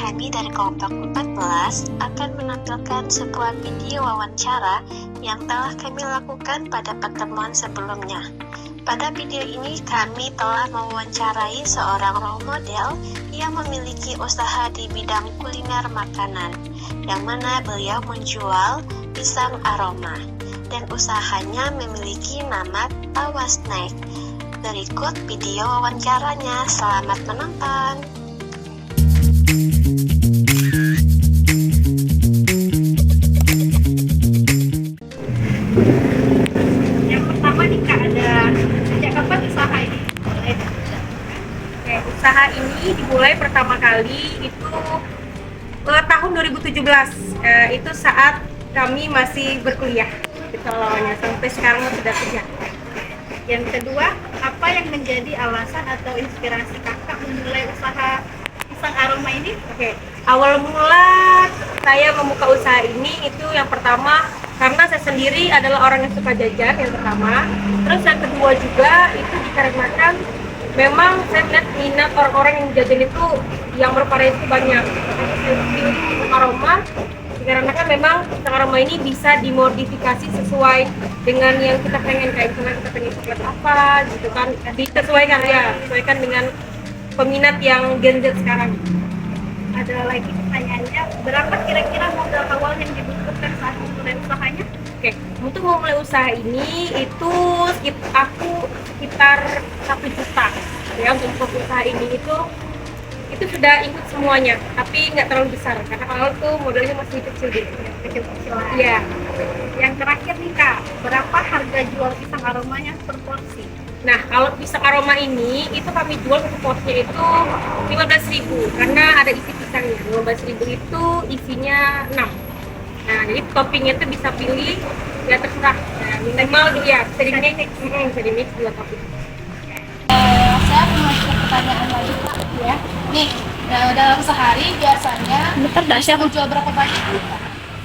kami dari kelompok 14 akan menampilkan sebuah video wawancara yang telah kami lakukan pada pertemuan sebelumnya. Pada video ini kami telah mewawancarai seorang role model yang memiliki usaha di bidang kuliner makanan, yang mana beliau menjual pisang aroma, dan usahanya memiliki nama Tawa Snack. Berikut video wawancaranya, selamat menonton. Yang pertama nih Kak, ada sejak kapan usaha ini mulai? Oke, usaha ini dimulai pertama kali itu tahun 2017. Itu saat kami masih berkuliah gitu awalnya, sampai sekarang sudah kerja. Yang kedua, apa yang menjadi alasan atau inspirasi kakak memulai usaha pisang aroma ini? Oke, awal mula saya membuka usaha ini itu yang pertama karena saya sendiri adalah orang yang suka jajan, yang pertama. Terus yang kedua juga itu dikarenakan memang saya lihat minat orang-orang yang jajan itu yang bervariasi banyak. Makanya saya pilih pisang aroma dikarenakan memang pisang aroma ini bisa dimodifikasi sesuai dengan yang kita pengen, kayak misalnya kita pengen coklat apa gitu kan, disesuaikan ya, sesuaikan dengan peminat yang Gen Z sekarang. Ada lagi pertanyaannya, berapa kira-kira modal awal yang dibutuhkan saat memulai usahanya? Oke, untuk memulai usaha ini itu sekitar 1 juta ya. Untuk usaha ini itu sudah ikut semuanya, tapi nggak terlalu besar karena awal tuh modalnya masih kecil gitu, kecil-kecil. Iya. Yang terakhir nih Kak, berapa harga jual pisang aromanya per porsi? Nah, kalau pisang aroma ini itu kami jual satu porsinya itu 15.000 karena ada isi pisangnya. 15.000 itu isinya 6. Nah, jadi toppingnya itu bisa pilih ya, terserah. Nah, minimal ya bisa di mix 2 topping. Saya punya pertanyaan lagi Pak ya. Nih, dalam sehari biasanya bisa menjual berapa banyak?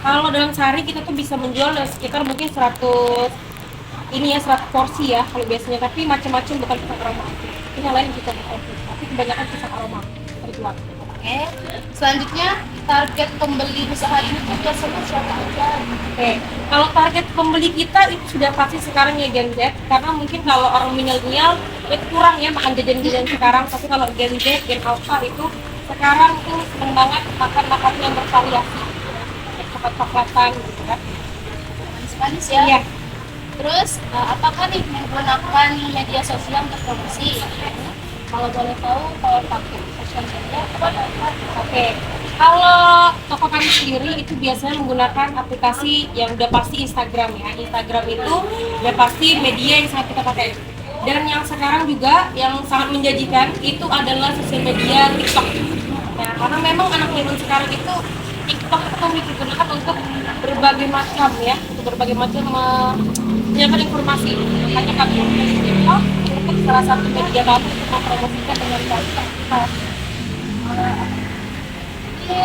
Kalau dalam sehari kita tuh bisa menjual sekitar mungkin 100 porsi ya kalau biasanya, tapi macam-macam, bukan pisang aroma. Ini yang lain bisa porsi, tapi kebanyakan pisang aroma terjual. Oke. Selanjutnya target pembeli usaha ini tuh biasanya siapa aja? Oke, kalau target pembeli kita itu sudah pasti sekarang ya Gen Z, karena mungkin kalau orang milenial itu kurang ya makan jajan-jajan sekarang, tapi kalau Gen Z, Gen Alpha itu sekarang tuh seneng banget makan makanan yang bervariasi, coklat-coklatan gitu kan. Manis-manis ya. Iya. Terus apakah nih menggunakan media sosial untuk promosi? Kalau boleh tahu, kalau pakai sosial media apa? Oke, kalau toko kami sendiri itu biasanya menggunakan aplikasi yang udah pasti Instagram ya. Instagram itu udah pasti media yang sangat kita pakai. Dan yang sekarang juga yang sangat menjanjikan itu adalah sosial media TikTok. Nah, karena memang anak zaman sekarang itu TikTok itu digunakan untuk berbagai macam ya, untuk berbagai macam menyampaikan informasi. Makanya kami memilih TikTok untuk salah satu media kami untuk mempromosikan dengan baik. Ini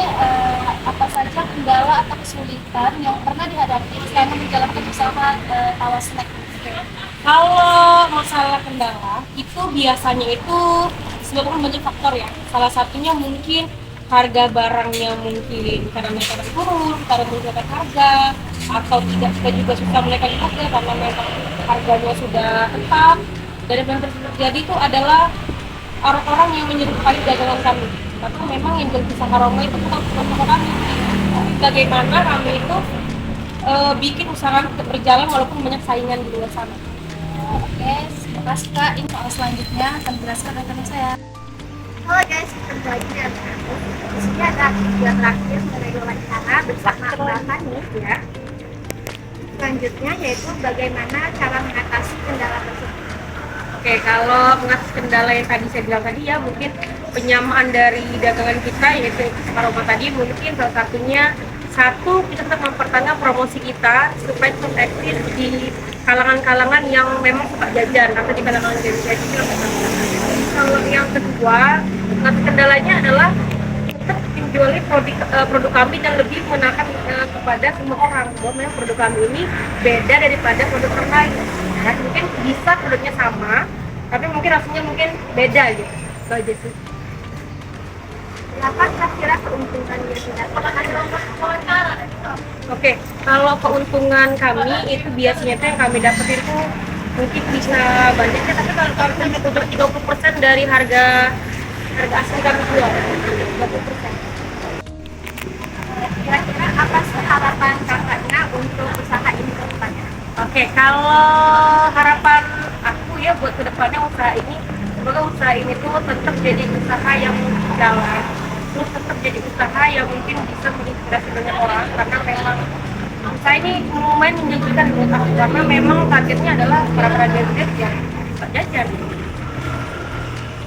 apa saja kendala atau kesulitan yang pernah dihadapi selama menjalankan usaha Tawa Snack? Kalau masalah kendala itu biasanya itu sebetulnya banyak faktor ya. Salah satunya mungkin harga barangnya, mungkin karena mereka turun, karena menurunkan harga, atau tidak, kita juga susah menaikkan harga karena memang harganya sudah tetap. Dan yang terjadi itu adalah orang-orang yang menyerupai dagangan kami. Karena memang yang jual pisang aroma itu bukan toko kami. Bagaimana kami itu bikin usaha tetap berjalan walaupun banyak saingan di luar sana. Oke, terima kasih Kak. Ini soal selanjutnya akan dijelaskan oleh teman saya. Halo guys, ketemu lagi dengan aku. Di sini ada video terakhir mengenai wawancara bersama Mbak Fani ya. Selanjutnya yaitu bagaimana cara mengatasi kendala tersebut. Oke, kalau mengatasi kendala yang tadi saya bilang tadi ya, mungkin penyamaan dari dagangan kita yaitu pisang aroma tadi, mungkin salah satunya kita tetap mempertahankan promosi kita supaya tetap eksis di kalangan-kalangan yang memang suka jajan atau di kalangan Gen Z. Kalau yang kedua, kendalanya adalah tetap menjualin produk kami dan lebih menakan kepada semua orang bahwa memang produk kami ini beda daripada produk orang lain. Nah, mungkin bisa produknya sama, tapi mungkin rasanya mungkin beda gitu. Itu aja sih. Apa kira-kira keuntungan yang didapatkan? Oke, kalau keuntungan kami itu biasanya tuh yang kami dapat itu mungkin bisa banyaknya, tapi kalau kami itu 30% dari harga asli kami jual. 30%. Kira-kira apa sih harapan kakaknya untuk usaha ini ke depannya? Oke, kalau harapan aku ya buat kedepannya usaha ini, semoga usaha ini tuh tetap jadi usaha yang jalan, terus tetap jadi usaha yang mungkin bisa menginspirasi banyak orang, karena memang usaha ini lumayan menjanjikan buat aku, karena memang targetnya adalah para graduate yang bisa jajan.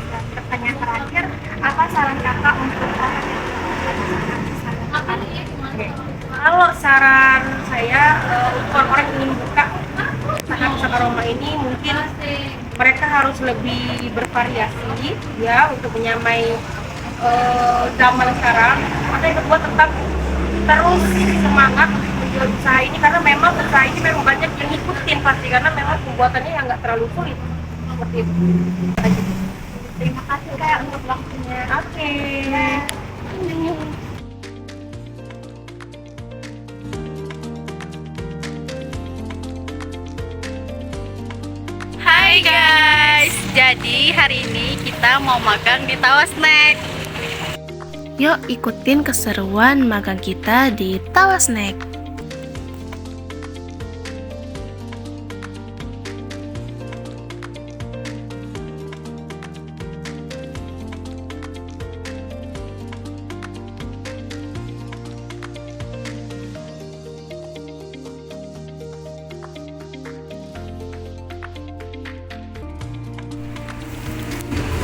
Dan pertanyaan terakhir, apa saran kakak untuk orang yang kalau saran saya untuk orang-orang yang ingin buka usaha Pusaka Roma ini, mungkin mereka harus lebih bervariasi ya untuk menyamai zaman sekarang. Yang kedua, tetap terus semangat menjual usaha ini, karena memang usaha ini memang banyak yang ngikutin pasti, karena memang pembuatannya yang nggak terlalu sulit seperti itu. Terima kasih Kak untuk waktunya. Oke. Hai guys, jadi hari ini kita mau makan di Tawa Snack. Yuk ikutin keseruan makan kita di Tawa Snack.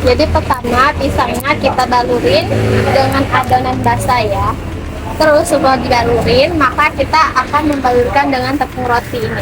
Jadi pertama pisangnya kita balurin dengan adonan basah ya. Terus setelah dibalurin, maka kita akan membalurkan dengan tepung roti ini.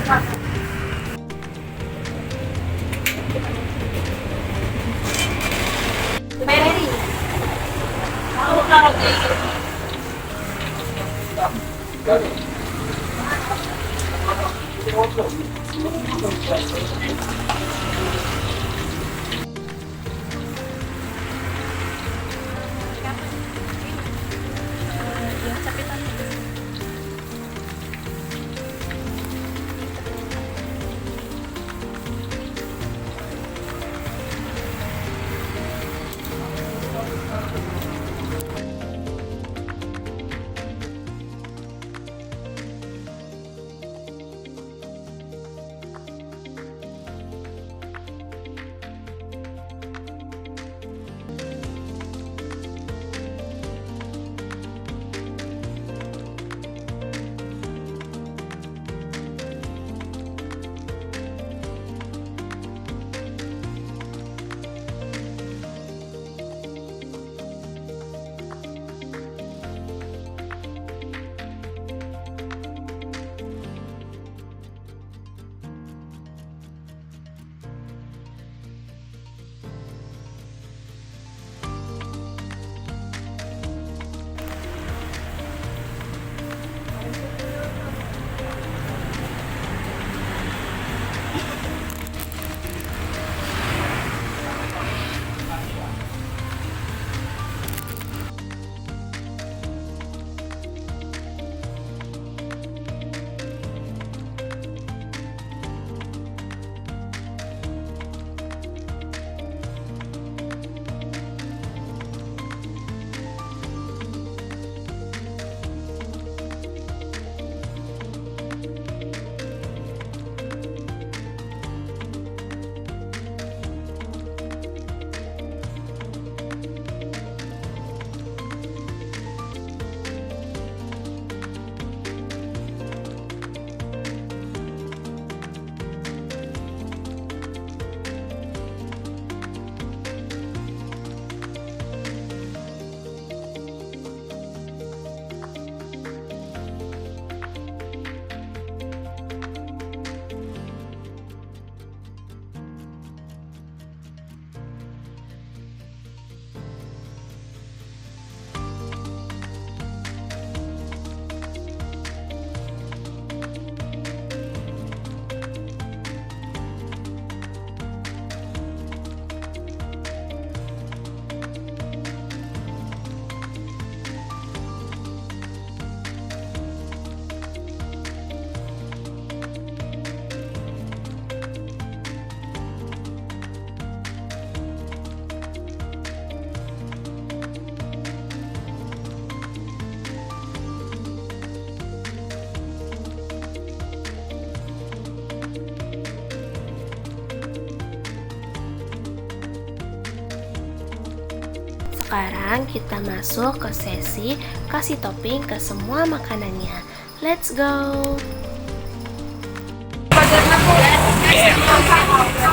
sekarang kita masuk ke sesi kasih topping ke semua makanannya. Let's go!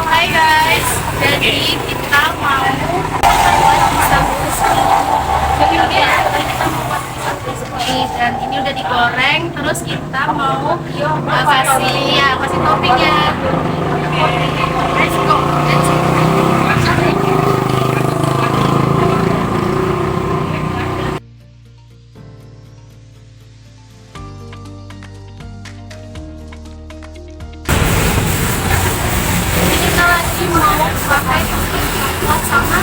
Hai guys, jadi kita mau dan ini udah digoreng, terus kita mau kasih toppingnya. Let's go. Kita lagi mau pakai coklat sama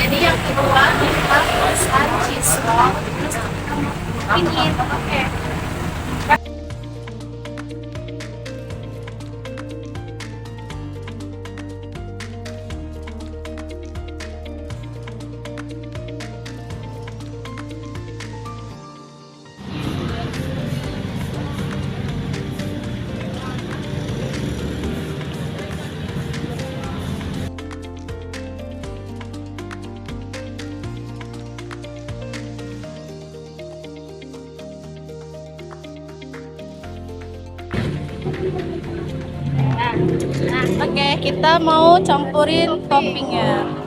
jadi yang kedua kita pesan cheese roll, terus kita mau pingin. Oke. Oke, kita mau campurin toppingnya.